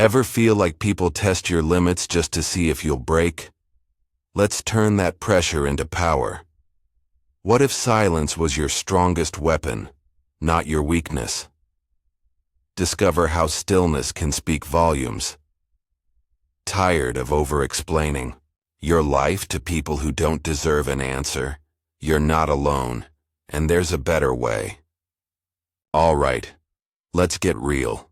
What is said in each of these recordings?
Ever feel like people test your limits just to see if you'll break? Let's turn that pressure into power. What if silence was your strongest weapon, not your weakness? Discover how stillness can speak volumes. Tired of over-explaining your life to people who don't deserve an answer? You're not alone, and there's a better way. All right, let's get real.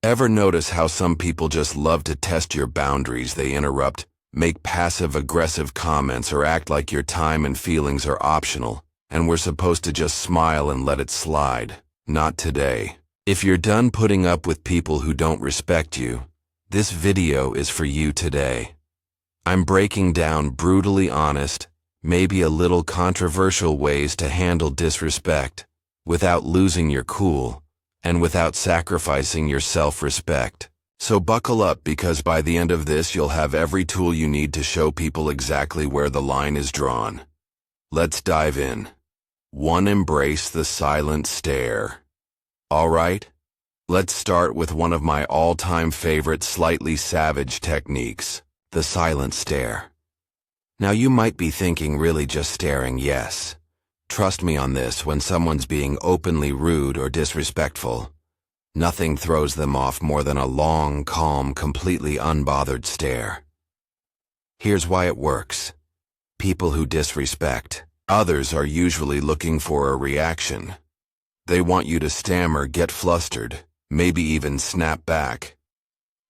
Ever notice how some people just love to test your boundaries? They interrupt, make passive-aggressive comments, or act like your time and feelings are optional, and we're supposed to just smile and let it slide. Not today. If you're done putting up with people who don't respect you, this video is for you today. I'm breaking down brutally honest, maybe a little controversial ways to handle disrespect without losing your cool and without sacrificing your self-respect. So buckle up, because by the end of this you'll have every tool you need to show people exactly where the line is drawn. Let's dive in. 1. Embrace the silent stare. All right, let's start with one of my all-time favorite slightly savage techniques, the silent stare. Now you might be thinking, really just staring? Yes. Trust me on this, when someone's being openly rude or disrespectful, nothing throws them off more than a long, calm, completely unbothered stare. Here's why it works. People who disrespect others are usually looking for a reaction. They want you to stammer, get flustered, maybe even snap back.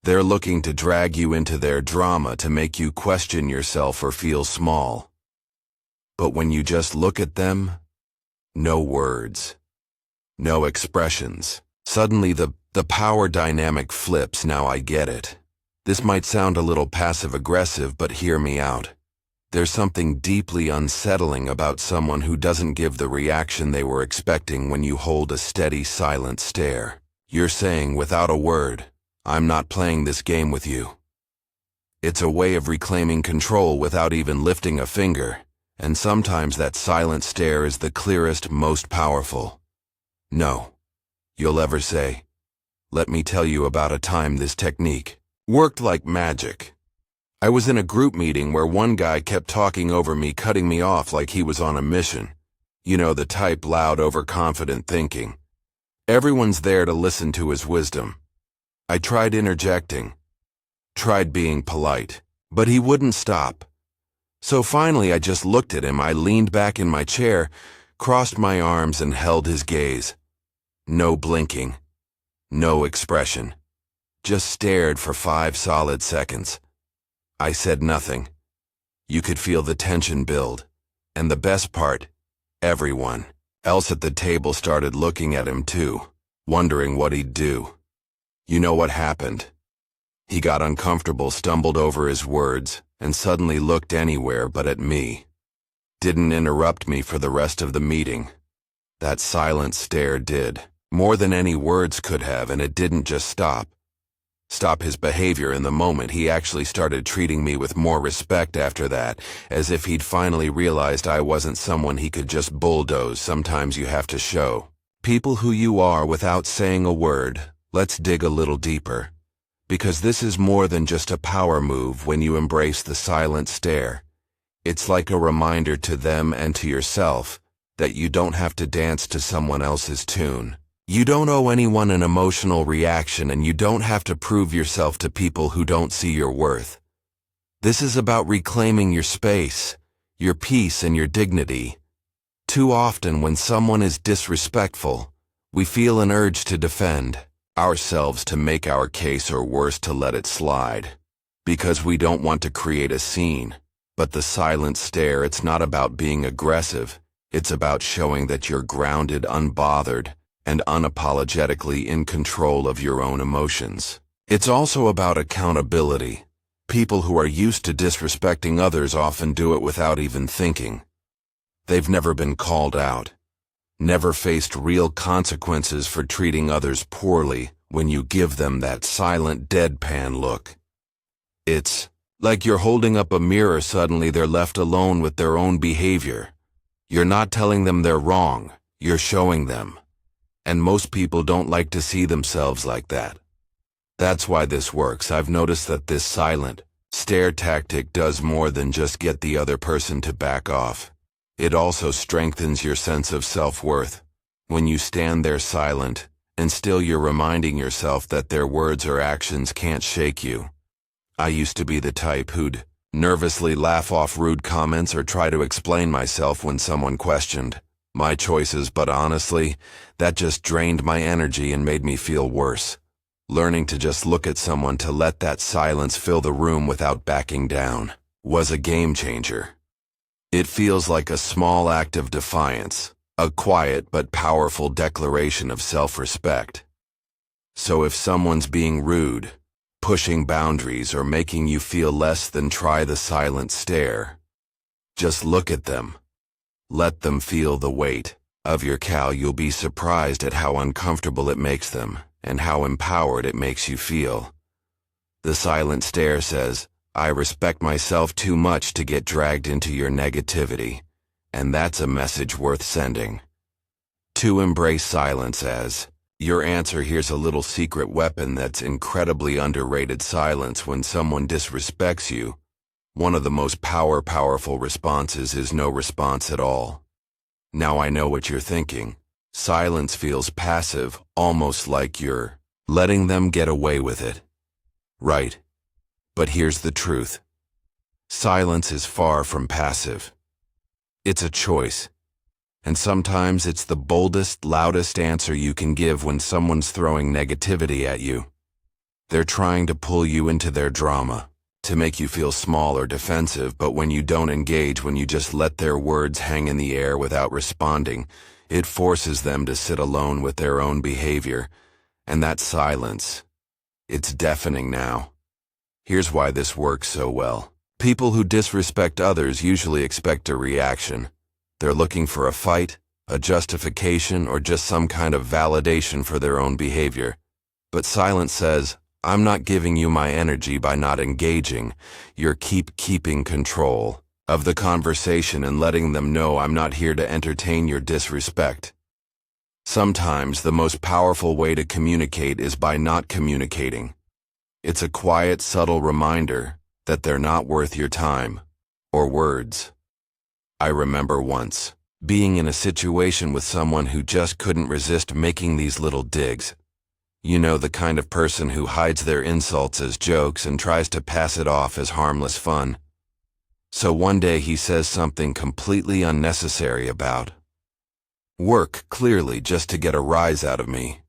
They're looking to drag you into their drama, to make you question yourself or feel small. But when you just look at them, no words, no expressions, suddenly the power dynamic flips. Now I get it. This might sound a little passive-aggressive, but hear me out. There's something deeply unsettling about someone who doesn't give the reaction they were expecting. When you hold a steady, silent stare, you're saying without a word, I'm not playing this game with you. It's a way of reclaiming control without even lifting a finger. And sometimes that silent stare is the clearest, most powerful. No. You'll ever say, let me tell you about a time this technique worked like magic. I was in a group meeting where one guy kept talking over me, cutting me off like he was on a mission. You know, the type, loud, overconfident thinking. Everyone's there to listen to his wisdom. I tried interjecting, tried being polite, but he wouldn't stop. So finally I just looked at him. I leaned back in my chair, crossed my arms, and held his gaze. No blinking, no expression. Just stared for 5 solid seconds. I said nothing. You could feel the tension build. And the best part, everyone else at the table started looking at him too, wondering what he'd do. You know what happened? He got uncomfortable, stumbled over his words, and suddenly looked anywhere but at me. Didn't interrupt me for the rest of the meeting. That silent stare did, more than any words could have, and it didn't just stop his behavior in the moment. He actually started treating me with more respect after that, as if he'd finally realized I wasn't someone he could just bulldoze. Sometimes you have to show people who you are without saying a word. Let's dig a little deeper. Because this is more than just a power move. When you embrace the silent stare, it's like a reminder to them and to yourself that you don't have to dance to someone else's tune. You don't owe anyone an emotional reaction, and you don't have to prove yourself to people who don't see your worth. This is about reclaiming your space, your peace, and your dignity. Too often when someone is disrespectful, we feel an urge to defend ourselves, to make our case, or worse, to let it slide, because we don't want to create a scene. But the silent stare, it's not about being aggressive. It's about showing that you're grounded, unbothered, and unapologetically in control of your own emotions. It's also about accountability. People who are used to disrespecting others often do it without even thinking. They've never been called out, never faced real consequences for treating others poorly. When you give them that silent, deadpan look, it's like you're holding up a mirror. Suddenly they're left alone with their own behavior. You're not telling them they're wrong, you're showing them. And most people don't like to see themselves like that. That's why this works. I've noticed that this silent stare tactic does more than just get the other person to back off. It also strengthens your sense of self-worth. When you stand there silent, and still you're reminding yourself that their words or actions can't shake you. I used to be the type who'd nervously laugh off rude comments or try to explain myself when someone questioned my choices, but honestly, that just drained my energy and made me feel worse. Learning to just look at someone, to let that silence fill the room without backing down, was a game changer. It feels like a small act of defiance, a quiet but powerful declaration of self-respect. So if someone's being rude, pushing boundaries, or making you feel less than, try the silent stare. Just look at them. Let them feel the weight of your cow. You'll be surprised at how uncomfortable it makes them, and how empowered it makes you feel. The silent stare says, I respect myself too much to get dragged into your negativity, and that's a message worth sending. To embrace silence as your answer. Here's a little secret weapon that's incredibly underrated: silence. When someone disrespects you, one of the most powerful responses is no response at all. Now I know what you're thinking. Silence feels passive, almost like you're letting them get away with it. Right. But here's the truth. Silence is far from passive. It's a choice. And sometimes it's the boldest, loudest answer you can give when someone's throwing negativity at you. They're trying to pull you into their drama, to make you feel small or defensive, but when you don't engage, when you just let their words hang in the air without responding, it forces them to sit alone with their own behavior. And that silence, it's deafening now. Here's why this works so well. People who disrespect others usually expect a reaction. They're looking for a fight, a justification, or just some kind of validation for their own behavior. But silence says, I'm not giving you my energy by not engaging. You're keeping control of the conversation and letting them know I'm not here to entertain your disrespect. Sometimes the most powerful way to communicate is by not communicating. It's a quiet, subtle reminder that they're not worth your time or words. I remember once being in a situation with someone who just couldn't resist making these little digs. You know, the kind of person who hides their insults as jokes and tries to pass it off as harmless fun. So one day he says something completely unnecessary about work, clearly just to get a rise out of me.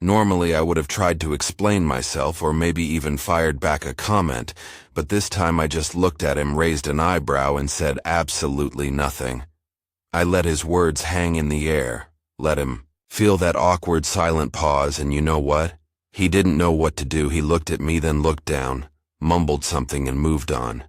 Normally I would have tried to explain myself or maybe even fired back a comment, but this time I just looked at him, raised an eyebrow, and said absolutely nothing. I let his words hang in the air, let him feel that awkward silent pause, and you know what? He didn't know what to do. He looked at me, then looked down, mumbled something, and moved on.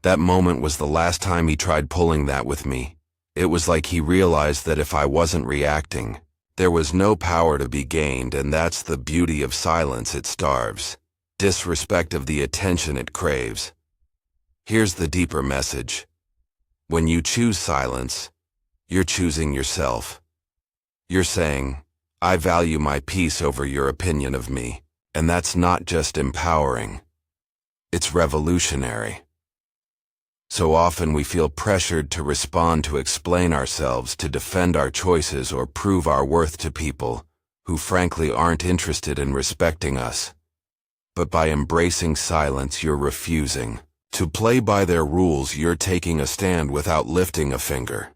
That moment was the last time he tried pulling that with me. It was like he realized that if I wasn't reacting, there was no power to be gained, and that's the beauty of silence. It starves disrespect of the attention it craves. Here's the deeper message. When you choose silence, you're choosing yourself. You're saying, I value my peace over your opinion of me, and that's not just empowering. It's revolutionary. So often we feel pressured to respond, to explain ourselves, to defend our choices, or prove our worth to people who frankly aren't interested in respecting us. But by embracing silence, you're refusing to play by their rules. You're taking a stand without lifting a finger.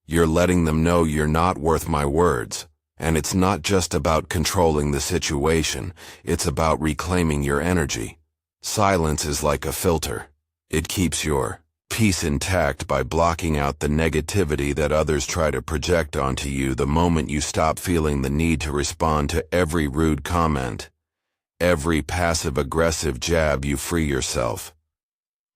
You're letting them know you're not worth my words. And it's not just about controlling the situation, it's about reclaiming your energy. Silence is like a filter. It keeps your peace intact by blocking out the negativity that others try to project onto you. The moment you stop feeling the need to respond to every rude comment, every passive-aggressive jab, you free yourself.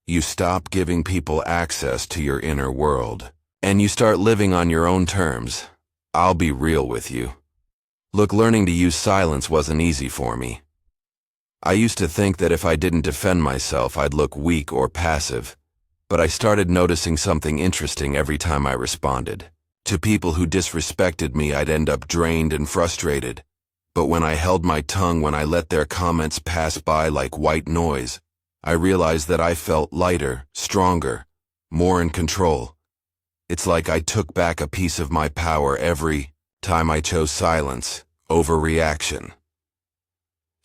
You stop giving people access to your inner world, and you start living on your own terms. I'll be real with you. Look, learning to use silence wasn't easy for me. I used to think that if I didn't defend myself, I'd look weak or passive. But I started noticing something interesting. Every time I responded to people who disrespected me, I'd end up drained and frustrated. But when I held my tongue, when I let their comments pass by like white noise, I realized that I felt lighter, stronger, more in control. It's like I took back a piece of my power every time I chose silence over reaction.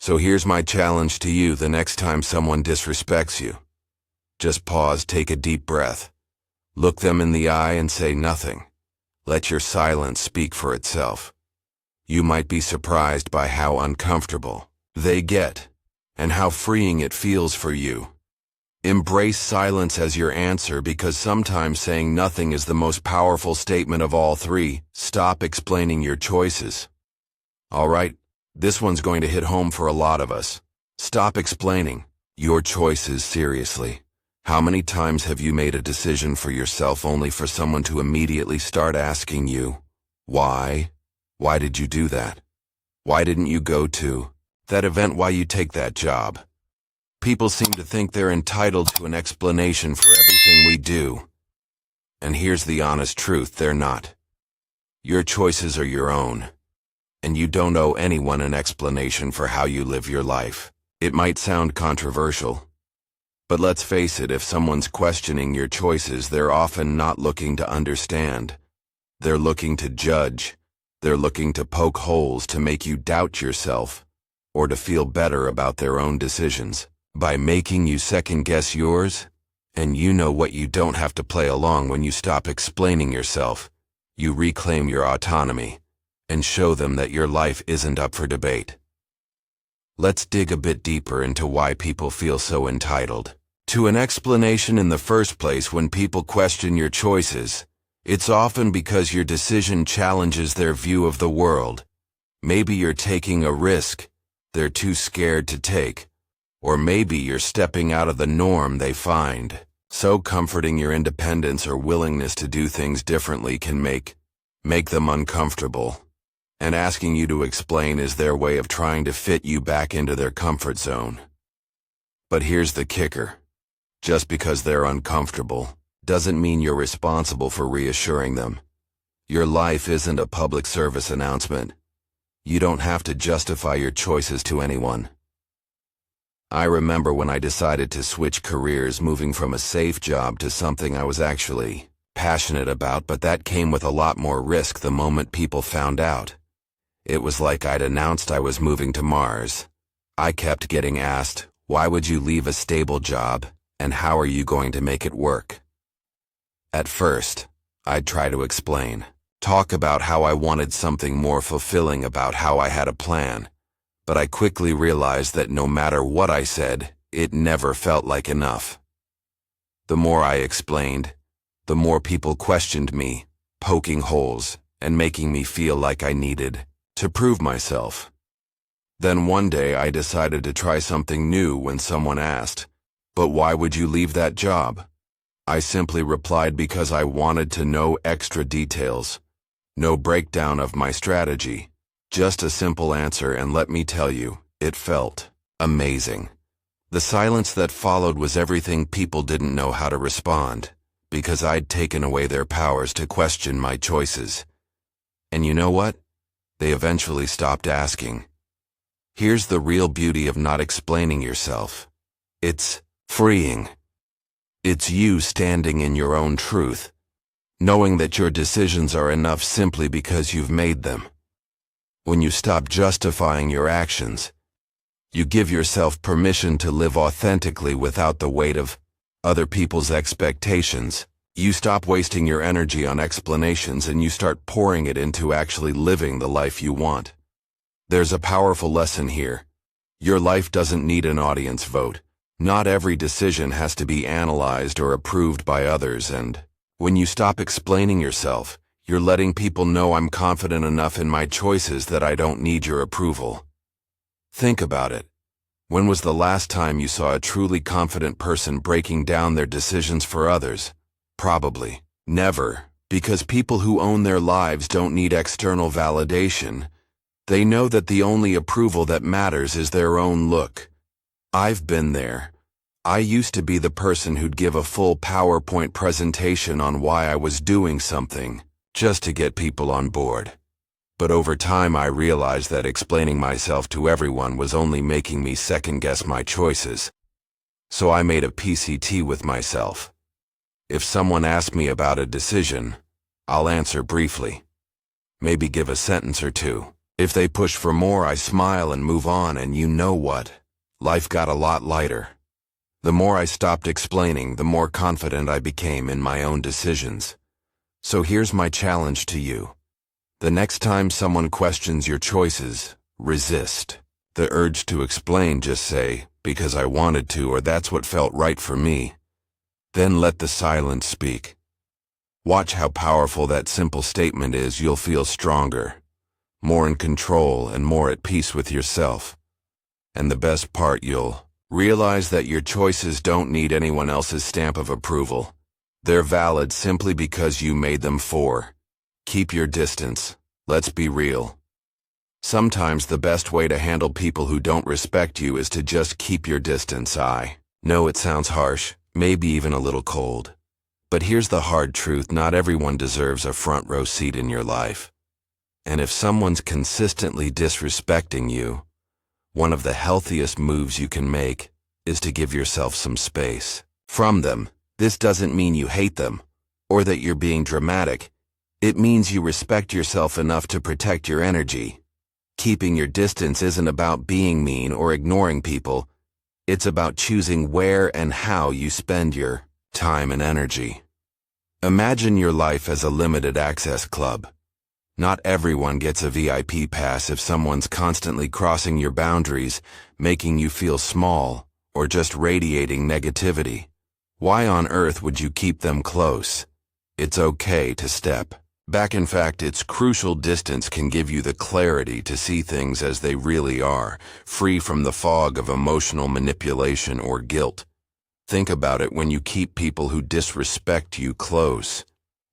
So here's my challenge to you: the next time someone disrespects you, just pause, take a deep breath, look them in the eye and say nothing. Let your silence speak for itself. You might be surprised by how uncomfortable they get and how freeing it feels for you. Embrace silence as your answer, because sometimes saying nothing is the most powerful statement of all three. Stop explaining your choices. All right, this one's going to hit home for a lot of us. Stop explaining your choices seriously. How many times have you made a decision for yourself only for someone to immediately start asking you, why? Why did you do that? Why didn't you go to that event? Why you take that job? People seem to think they're entitled to an explanation for everything we do. And here's the honest truth: they're not. Your choices are your own, and you don't owe anyone an explanation for how you live your life. It might sound controversial, but let's face it, if someone's questioning your choices, they're often not looking to understand. They're looking to judge. They're looking to poke holes, to make you doubt yourself, or to feel better about their own decisions. By making you second-guess yours, and you know what, you don't have to play along. When you stop explaining yourself, you reclaim your autonomy and show them that your life isn't up for debate. Let's dig a bit deeper into why people feel so entitled to an explanation in the first place. When people question your choices, it's often because your decision challenges their view of the world. Maybe you're taking a risk they're too scared to take. Or maybe you're stepping out of the norm they find so comforting. Your independence or willingness to do things differently can make them uncomfortable. And asking you to explain is their way of trying to fit you back into their comfort zone. But here's the kicker: just because they're uncomfortable doesn't mean you're responsible for reassuring them. Your life isn't a public service announcement. You don't have to justify your choices to anyone. I remember when I decided to switch careers, moving from a safe job to something I was actually passionate about, but that came with a lot more risk. The moment people found out, it was like I'd announced I was moving to Mars. I kept getting asked, why would you leave a stable job, and how are you going to make it work? At first, I'd try to explain, talk about how I wanted something more fulfilling, about how I had a plan. But I quickly realized that no matter what I said, it never felt like enough. The more I explained, the more people questioned me, poking holes and making me feel like I needed to prove myself. Then one day I decided to try something new. When someone asked, "But why would you leave that job?" I simply replied, because I wanted to know extra details. No breakdown of my strategy. Just a simple answer, and let me tell you, it felt amazing. The silence that followed was everything. People didn't know how to respond, because I'd taken away their powers to question my choices. And you know what? They eventually stopped asking. Here's the real beauty of not explaining yourself. It's freeing. It's you standing in your own truth, knowing that your decisions are enough simply because you've made them. When you stop justifying your actions, you give yourself permission to live authentically without the weight of other people's expectations. You stop wasting your energy on explanations and you start pouring it into actually living the life you want. There's a powerful lesson here. Your life doesn't need an audience vote. Not every decision has to be analyzed or approved by others, and when you stop explaining yourself, you're letting people know, I'm confident enough in my choices that I don't need your approval. Think about it. When was the last time you saw a truly confident person breaking down their decisions for others? Probably never, because people who own their lives don't need external validation. They know that the only approval that matters is their own look. I've been there. I used to be the person who'd give a full PowerPoint presentation on why I was doing something, just to get people on board. But over time I realized that explaining myself to everyone was only making me second-guess my choices. So I made a PCT with myself. If someone asks me about a decision, I'll answer briefly. Maybe give a sentence or two. If they push for more, I smile and move on, and you know what? Life got a lot lighter. The more I stopped explaining, the more confident I became in my own decisions. So here's my challenge to you. The next time someone questions your choices, resist. The urge to explain, just say, because I wanted to, or that's what felt right for me. Then let the silence speak. Watch how powerful that simple statement is. You'll feel stronger, more in control, and more at peace with yourself. And the best part, you'll realize that your choices don't need anyone else's stamp of approval. They're valid simply because you made them. Keep your distance. Let's be real. Sometimes the best way to handle people who don't respect you is to just keep your distance. I know it sounds harsh, maybe even a little cold. But here's the hard truth: not everyone deserves a front row seat in your life. And if someone's consistently disrespecting you, one of the healthiest moves you can make is to give yourself some space from them. This doesn't mean you hate them, or that you're being dramatic. It means you respect yourself enough to protect your energy. Keeping your distance isn't about being mean or ignoring people. It's about choosing where and how you spend your time and energy. Imagine your life as a limited access club. Not everyone gets a VIP pass. If someone's constantly crossing your boundaries, making you feel small, or just radiating negativity, why on earth would you keep them close? It's okay to step back. In fact, it's crucial. Distance can give you the clarity to see things as they really are, free from the fog of emotional manipulation or guilt. Think about it: when you keep people who disrespect you close,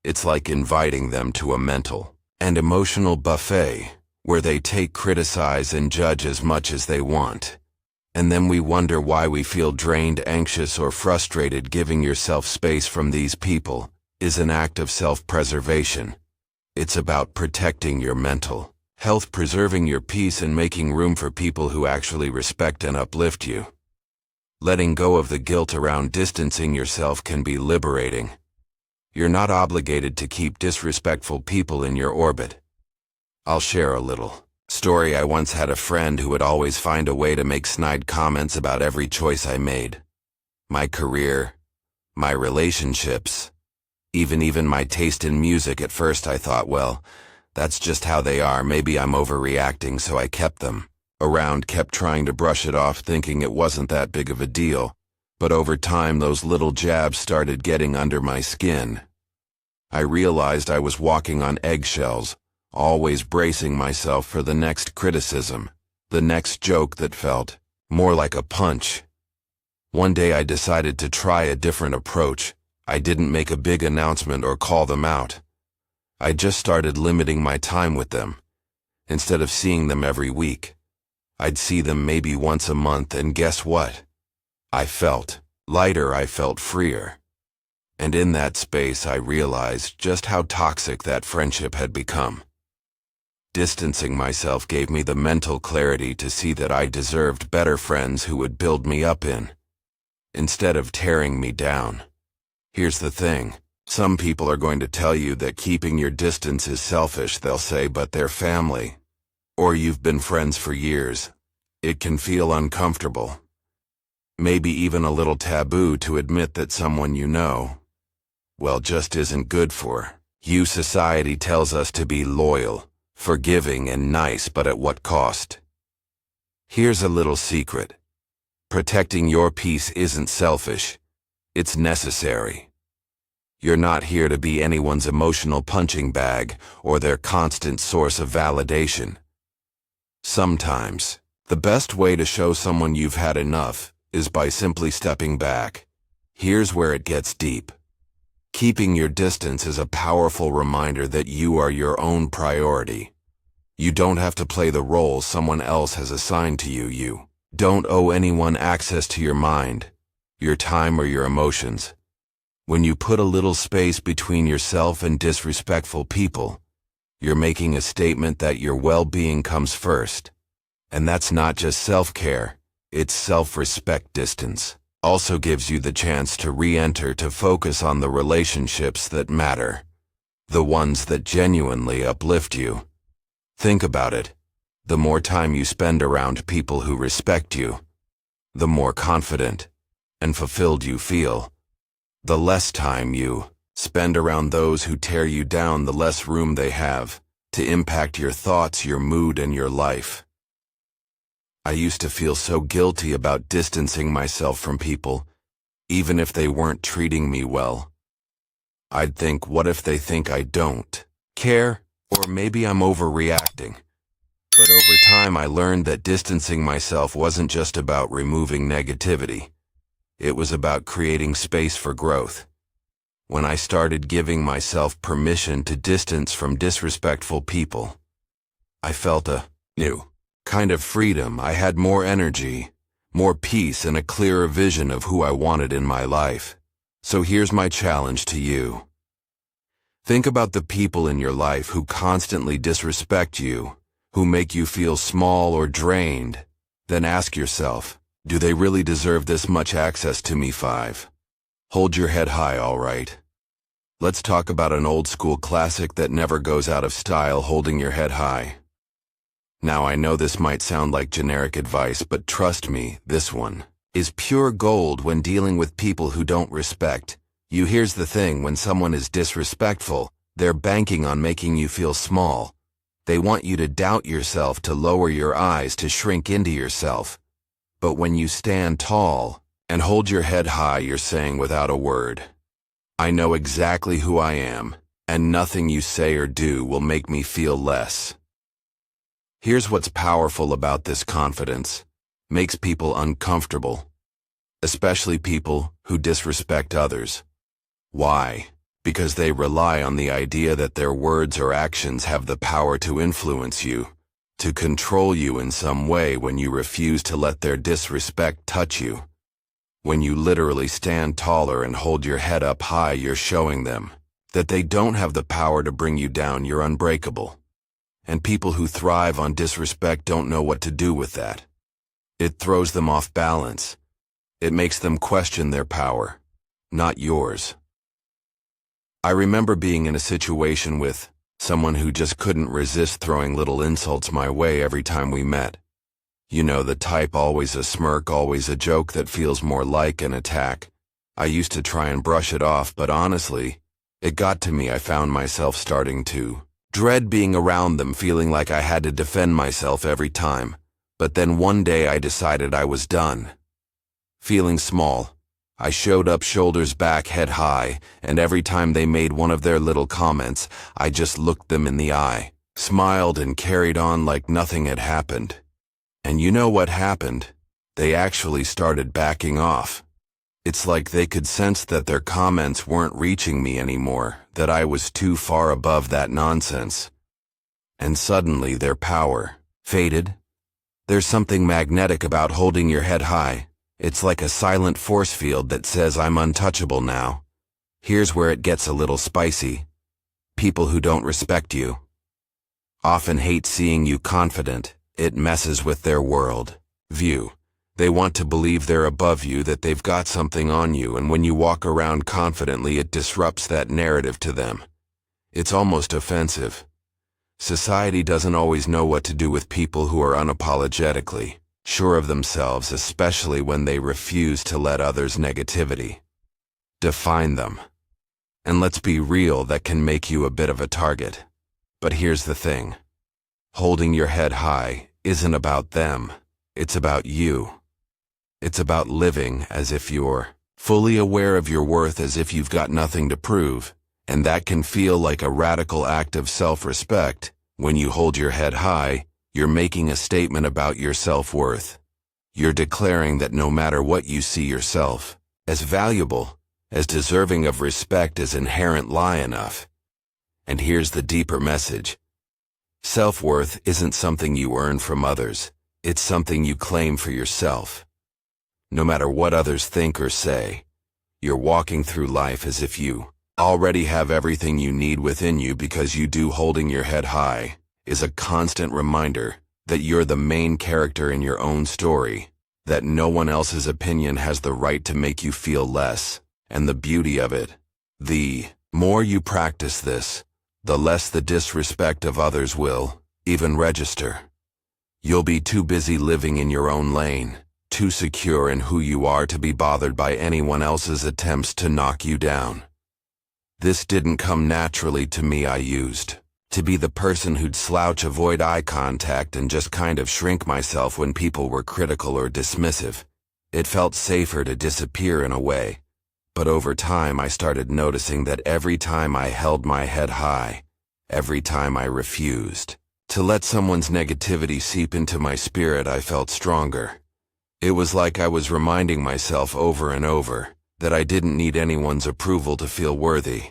it's like inviting them to a mental and emotional buffet where they take, criticize, and judge as much as they want. And then we wonder why we feel drained, anxious, or frustrated. Giving yourself space from these people is an act of self-preservation. It's about protecting your mental health, preserving your peace, and making room for people who actually respect and uplift you. Letting go of the guilt around distancing yourself can be liberating. You're not obligated to keep disrespectful people in your orbit. I'll share a little story. I once had a friend who would always find a way to make snide comments about every choice I made. My career, my relationships, even my taste in music. At first I thought, well, that's just how they are. Maybe I'm overreacting, so I kept them around, kept trying to brush it off, thinking it wasn't that big of a deal. But over time, those little jabs started getting under my skin. I realized I was walking on eggshells, always bracing myself for the next criticism, the next joke that felt more like a punch. One day I decided to try a different approach. I didn't make a big announcement or call them out. I just started limiting my time with them. Instead of seeing them every week, I'd see them maybe once a month, and guess what? I felt lighter, I felt freer. And in that space I realized just how toxic that friendship had become. Distancing myself gave me the mental clarity to see that I deserved better friends who would build me up instead of tearing me down. Here's the thing. Some people are going to tell you that keeping your distance is selfish. They'll say, but they're family. Or you've been friends for years. It can feel uncomfortable. Maybe even a little taboo to admit that someone you know, well, just isn't good for you. Society tells us to be loyal, forgiving, and nice, but at what cost? Here's a little secret. Protecting your peace isn't selfish. It's necessary. You're not here to be anyone's emotional punching bag or their constant source of validation. Sometimes, the best way to show someone you've had enough is by simply stepping back. Here's where it gets deep. Keeping your distance is a powerful reminder that you are your own priority. You don't have to play the role someone else has assigned to you. You don't owe anyone access to your mind, your time, or your emotions. When you put a little space between yourself and disrespectful people, You're making a statement that your well-being comes first. And that's not just self-care, it's self-respect. Distance also gives you the chance to re-enter, to focus on the relationships that matter, the ones that genuinely uplift you. Think about it. The more time you spend around people who respect you, the more confident and fulfilled you feel. The less time you spend around those who tear you down, the less room they have to impact your thoughts, your mood, and your life. I used to feel so guilty about distancing myself from people, even if they weren't treating me well. I'd think, what if they think I don't care? Or maybe I'm overreacting. But over time I learned that distancing myself wasn't just about removing negativity. It was about creating space for growth. When I started giving myself permission to distance from disrespectful people, I felt a new kind of freedom. I had more energy, more peace, and a clearer vision of who I wanted in my life. So here's my challenge to you. Think about the people in your life who constantly disrespect you, who make you feel small or drained. Then ask yourself, do they really deserve this much access to me? 5. Hold your head high, all right? Let's talk about an old school classic that never goes out of style, holding your head high. Now I know this might sound like generic advice, but trust me, this one is pure gold when dealing with people who don't respect you. Here's the thing, when someone is disrespectful, they're banking on making you feel small. They want you to doubt yourself, to lower your eyes, to shrink into yourself. But when you stand tall and hold your head high, you're saying without a word, I know exactly who I am, and nothing you say or do will make me feel less. Here's what's powerful about this confidence. Makes people uncomfortable, especially people who disrespect others. Why? Because they rely on the idea that their words or actions have the power to influence you, to control you in some way. When you refuse to let their disrespect touch you, when you literally stand taller and hold your head up high, you're showing them that they don't have the power to bring you down. You're unbreakable. And people who thrive on disrespect don't know what to do with that. It throws them off balance. It makes them question their power, not yours. I remember being in a situation with someone who just couldn't resist throwing little insults my way every time we met. You know, the type, always a smirk, always a joke that feels more like an attack. I used to try and brush it off, but honestly, it got to me. I found myself starting to dread being around them, feeling like I had to defend myself every time. But then one day I decided I was done. Feeling small, I showed up, shoulders back, head high, and every time they made one of their little comments, I just looked them in the eye, smiled, and carried on like nothing had happened. And you know what happened? They actually started backing off. It's like they could sense that their comments weren't reaching me anymore, that I was too far above that nonsense. And suddenly their power faded. There's something magnetic about holding your head high. It's like a silent force field that says, I'm untouchable now. Here's where it gets a little spicy. People who don't respect you often hate seeing you confident. It messes with their world view. They want to believe they're above you, that they've got something on you, and when you walk around confidently, it disrupts that narrative to them. It's almost offensive. Society doesn't always know what to do with people who are unapologetically sure of themselves, especially when they refuse to let others' negativity define them. And let's be real, that can make you a bit of a target. But here's the thing. Holding your head high isn't about them. It's about you. It's about living as if you're fully aware of your worth, as if you've got nothing to prove. And that can feel like a radical act of self-respect. When you hold your head high, you're making a statement about your self-worth. You're declaring that no matter what, you see yourself as valuable, as deserving of respect, as inherent lie enough. And here's the deeper message. Self-worth isn't something you earn from others. It's something you claim for yourself. No matter what others think or say, you're walking through life as if you already have everything you need within you because you do. Holding your head high is a constant reminder that you're the main character in your own story, that no one else's opinion has the right to make you feel less. And the beauty of it, the more you practice this, the less the disrespect of others will even register. You'll be too busy living in your own lane, too secure in who you are to be bothered by anyone else's attempts to knock you down. This didn't come naturally to me. I used to be the person who'd slouch, avoid eye contact, and just kind of shrink myself when people were critical or dismissive. It felt safer to disappear in a way. But over time I started noticing that every time I held my head high, every time I refused to let someone's negativity seep into my spirit, I felt stronger. It was like I was reminding myself over and over that I didn't need anyone's approval to feel worthy.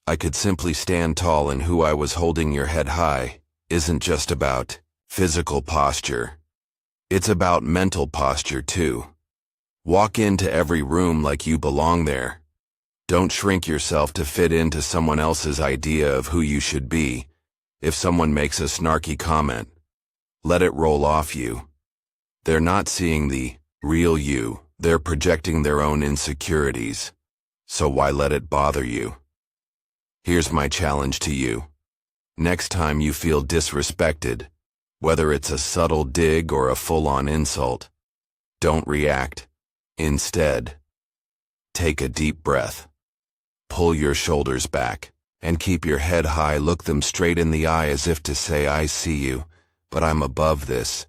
I could simply stand tall in who I was. Holding your head high isn't just about physical posture. It's about mental posture too. Walk into every room like you belong there. Don't shrink yourself to fit into someone else's idea of who you should be. If someone makes a snarky comment, let it roll off you. They're not seeing the real you. They're projecting their own insecurities. So why let it bother you? Here's my challenge to you. Next time you feel disrespected, whether it's a subtle dig or a full-on insult, don't react. Instead, take a deep breath. Pull your shoulders back and keep your head high. Look them straight in the eye as if to say, I see you, but I'm above this.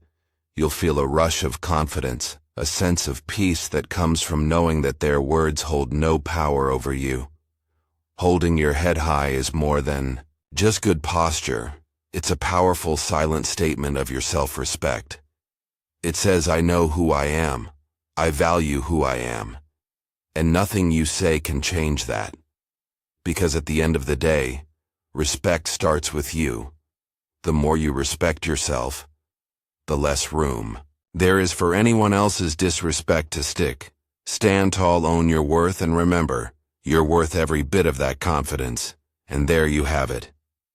You'll feel a rush of confidence, a sense of peace that comes from knowing that their words hold no power over you. Holding your head high is more than just good posture. It's a powerful silent statement of your self-respect. It says, I know who I am. I value who I am. And nothing you say can change that. Because at the end of the day, respect starts with you. The more you respect yourself, the less room there is for anyone else's disrespect to stick. Stand tall, own your worth, and remember, you're worth every bit of that confidence. And there you have it.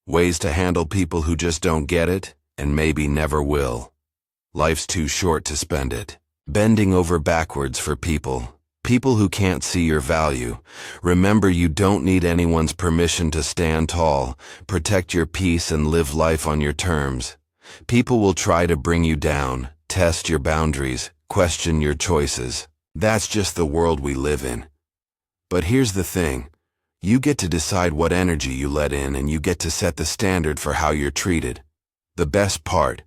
Ways to handle people who just don't get it, and maybe never will. Life's too short to spend it bending over backwards for people who can't see your value. Remember, you don't need anyone's permission to stand tall. Protect your peace and live life on your terms. People will try to bring you down, test your boundaries, question your choices. That's just the world we live in. But here's the thing. You get to decide what energy you let in, and you get to set the standard for how you're treated. The best part,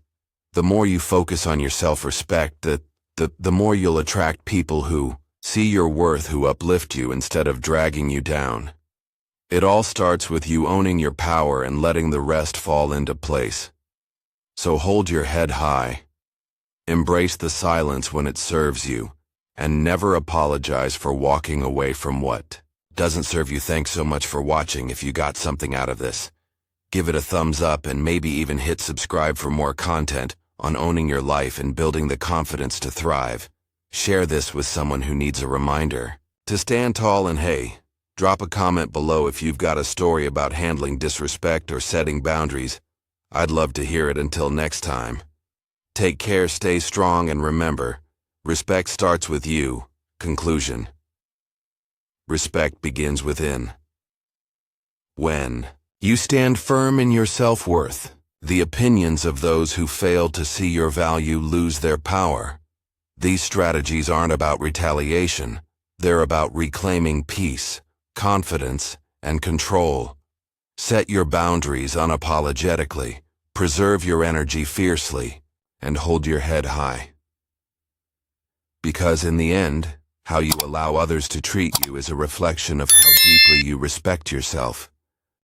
the more you focus on your self-respect, the more you'll attract people who see your worth, who uplift you instead of dragging you down. It all starts with you owning your power and letting the rest fall into place. So hold your head high. Embrace the silence when it serves you, and never apologize for walking away from what doesn't serve you. Thanks so much for watching. If you got something out of this, give it a thumbs up and maybe even hit subscribe for more content on owning your life and building the confidence to thrive. Share this with someone who needs a reminder to stand tall, and hey, drop a comment below if you've got a story about handling disrespect or setting boundaries. I'd love to hear it. Until next time, take care, stay strong, and remember, respect starts with you. Conclusion. Respect begins within. When you stand firm in your self-worth, the opinions of those who fail to see your value lose their power. These strategies aren't about retaliation. They're about reclaiming peace, confidence, and control. Set your boundaries unapologetically, preserve your energy fiercely, and hold your head high. Because in the end, how you allow others to treat you is a reflection of how deeply you respect yourself.